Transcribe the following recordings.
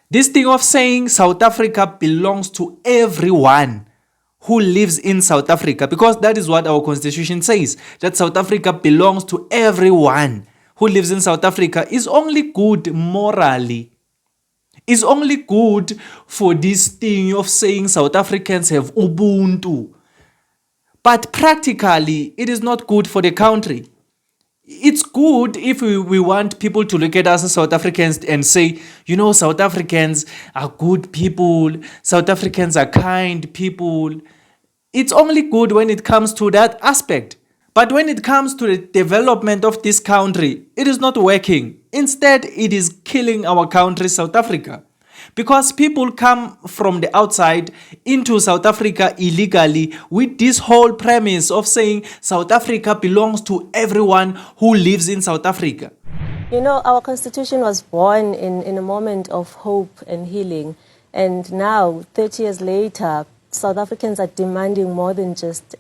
This thing of saying South Africa belongs to everyone who lives in South Africa, because that is what our constitution says, that South Africa belongs to everyone who lives in South Africa, is only good morally. Is only good for this thing of saying South Africans have Ubuntu. But practically, it is not good for the country. It's good if we want people to look at us as South Africans and say, South Africans are good people, South Africans are kind people. It's only good when it comes to that aspect. But when it comes to the development of this country, it is not working. Instead, it is killing our country, South Africa. Because people come from the outside into South Africa illegally with this whole premise of saying South Africa belongs to everyone who lives in South Africa. Our constitution was born in a moment of hope and healing. And now, 30 years later, South Africans are demanding more than just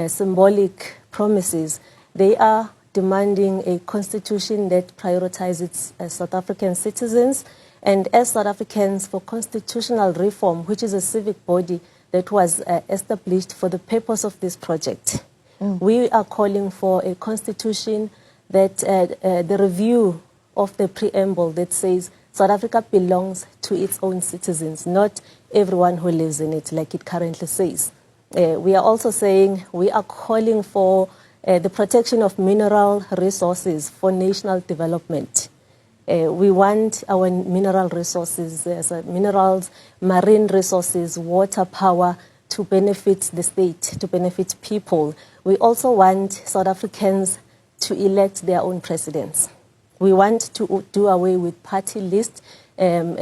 symbolic promises. They are demanding a constitution that prioritizes South African citizens. And as South Africans, for constitutional reform, which is a civic body that was established for the purpose of this project, we are calling for a constitution that the review of the preamble that says South Africa belongs to its own citizens, not everyone who lives in it, like it currently says. We are also saying we are calling for the protection of mineral resources for national development. We want our mineral resources, minerals, marine resources, water power to benefit the state, to benefit people. We also want South Africans to elect their own presidents. We want to do away with party lists and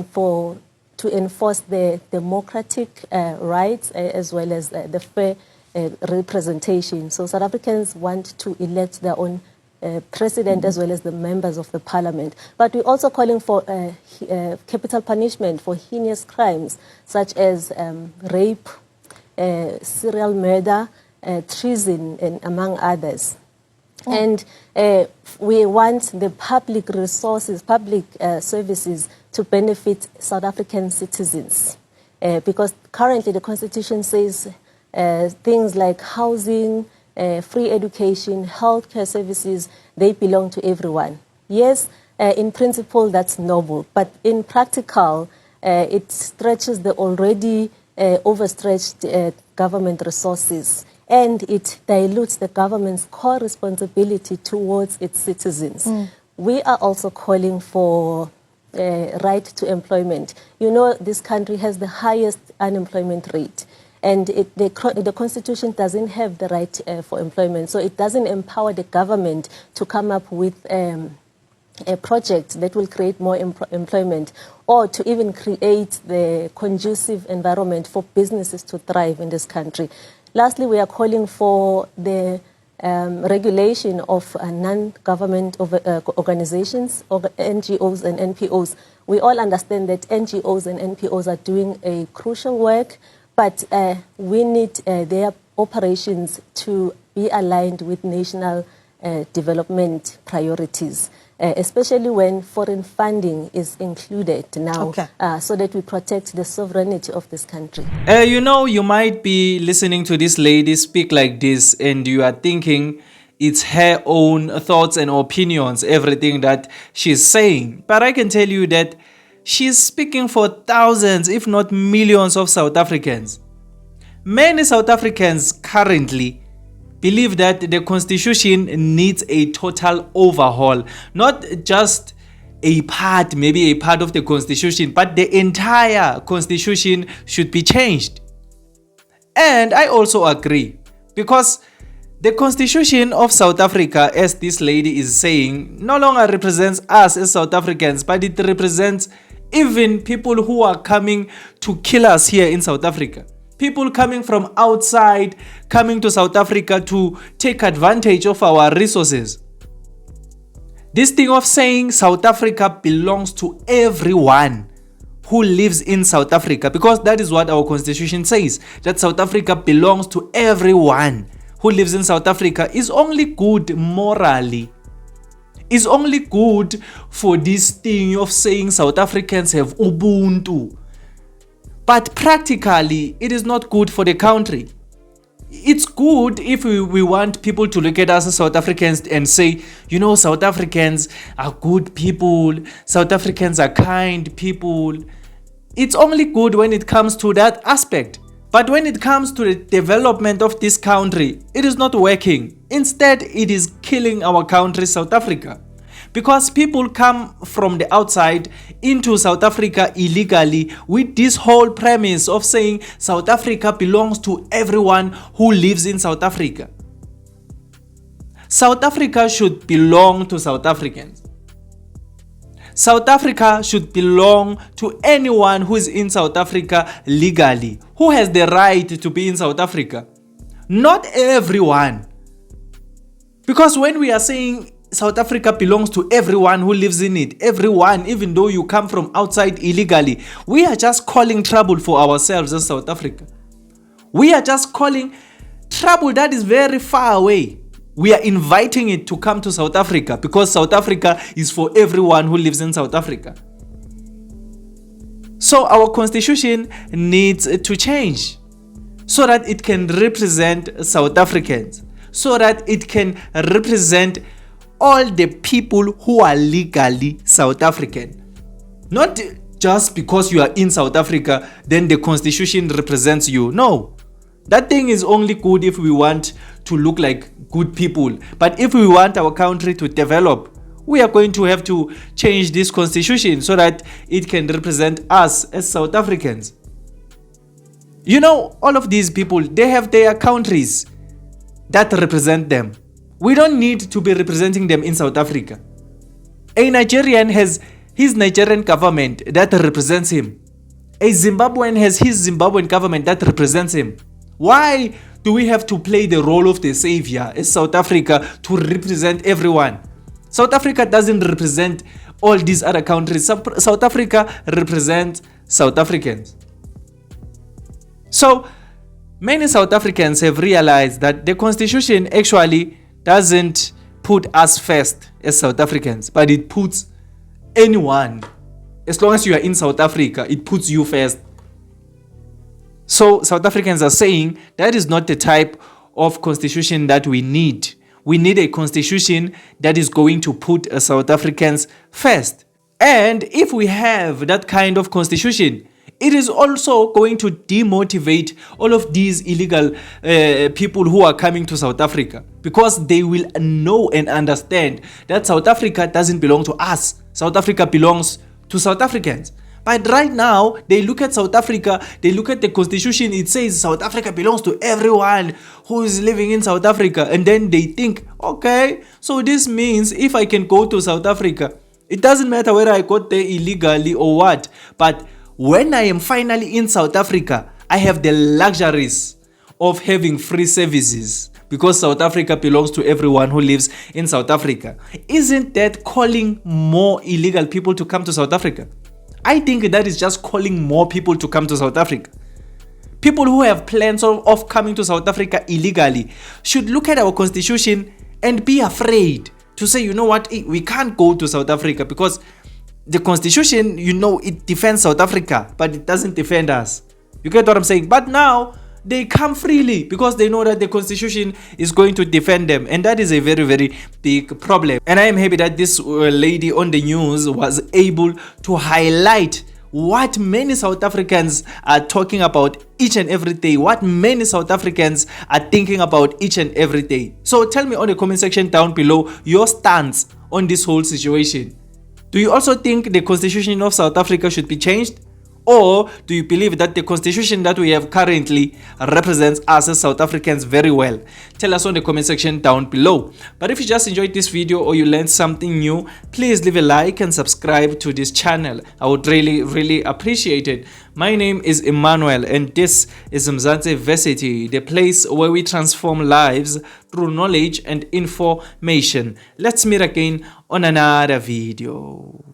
to enforce the democratic rights as well as the fair representation. So South Africans want to elect their own president as well as the members of the parliament. But we're also calling for capital punishment for heinous crimes such as rape, serial murder, treason, and among others. And we want the public resources, public services to benefit South African citizens. Because currently the Constitution says things like housing, free education, healthcare services, they belong to everyone. Yes, in principle that's noble, but in practical, it stretches the already overstretched government resources, and it dilutes the government's core responsibility towards its citizens. We are also calling for right to employment. This country has the highest unemployment rate. And the Constitution doesn't have the right for employment, so it doesn't empower the government to come up with a project that will create more employment or to even create the conducive environment for businesses to thrive in this country. Lastly, we are calling for the regulation of non-government organizations, NGOs and NPOs. We all understand that NGOs and NPOs are doing a crucial work, but we need their operations to be aligned with national development priorities, especially when foreign funding is included now, so that we protect the sovereignty of this country. You might be listening to this lady speak like this and you are thinking it's her own thoughts and opinions, everything that she's saying. But I can tell you that she's speaking for thousands, if not millions of South Africans. Many South Africans currently believe that the Constitution needs a total overhaul. Not just maybe a part of the Constitution, but the entire Constitution should be changed. And I also agree, because the Constitution of South Africa, as this lady is saying, no longer represents us as South Africans, but it represents even people who are coming to kill us here in South Africa. People coming from outside, coming to South Africa to take advantage of our resources. This thing of saying South Africa belongs to everyone who lives in South Africa, because that is what our constitution says, that South Africa belongs to everyone who lives in South Africa, is only good morally. It's only good for this thing of saying South Africans have Ubuntu. But practically, it is not good for the country. It's good if we want people to look at us as South Africans and say, you know, South Africans are good people, South Africans are kind people. It's only good when it comes to that aspect. But when it comes to the development of this country, it is not working. Instead, it is killing our country, South Africa. Because people come from the outside into South Africa illegally with this whole premise of saying South Africa belongs to everyone who lives in South Africa. South Africa should belong to South Africans. South Africa should belong to anyone who is in South Africa legally, who has the right to be in South Africa. Not everyone. Because when we are saying South Africa belongs to everyone who lives in it, everyone, even though you come from outside illegally, we are just calling trouble for ourselves as South Africa. We are just calling trouble that is very far away. We are inviting it to come to South Africa because South Africa is for everyone who lives in South Africa. So our constitution needs to change so that it can represent South Africans, so that it can represent all the people who are legally South African. Not just because you are in South Africa, then the constitution represents you. No. That thing is only good if we want to look like good people. But if we want our country to develop, we are going to have to change this constitution so that it can represent us as South Africans. You know, all of these people, they have their countries that represent them. We don't need to be representing them in South Africa. A Nigerian has his Nigerian government that represents him. A Zimbabwean has his Zimbabwean government that represents him. Why do we have to play the role of the savior as South Africa to represent everyone? South Africa doesn't represent all these other countries. South Africa represents South Africans. So many South Africans have realized that the constitution actually doesn't put us first as South Africans, but it puts anyone. As long as you are in South Africa, it puts you first. So South Africans are saying that is not the type of constitution that we need. We need a constitution that is going to put South Africans first. And if we have that kind of constitution, it is also going to demotivate all of these illegal people who are coming to South Africa, because they will know and understand that South Africa doesn't belong to us. South Africa belongs to South Africans. But right now, they look at South Africa, they look at the constitution, it says South Africa belongs to everyone who is living in South Africa. And then they think, okay, so this means if I can go to South Africa, it doesn't matter whether I got there illegally or what, but when I am finally in South Africa, I have the luxuries of having free services because South Africa belongs to everyone who lives in South Africa. Isn't that calling more illegal people to come to South Africa? I think that is just calling more people to come to South Africa. People who have plans of coming to South Africa illegally should look at our constitution and be afraid to say, you know what, we can't go to South Africa because the constitution, you know, it defends South Africa, but it doesn't defend us. You get what I'm saying? But now they come freely because they know that the constitution is going to defend them. And that is a very, very big problem. And I am happy that this lady on the news was able to highlight what many South Africans are talking about each and every day, what many South Africans are thinking about each and every day. So tell me on the comment section down below your stance on this whole situation. Do you also think the constitution of South Africa should be changed? Or do you believe that the constitution that we have currently represents us as South Africans very well? Tell us on the comment section down below. But if you just enjoyed this video or you learned something new, please leave a like and subscribe to this channel. I would really, really appreciate it. My name is Emmanuel and this is Mzansi Versity, the place where we transform lives through knowledge and information. Let's meet again on another video.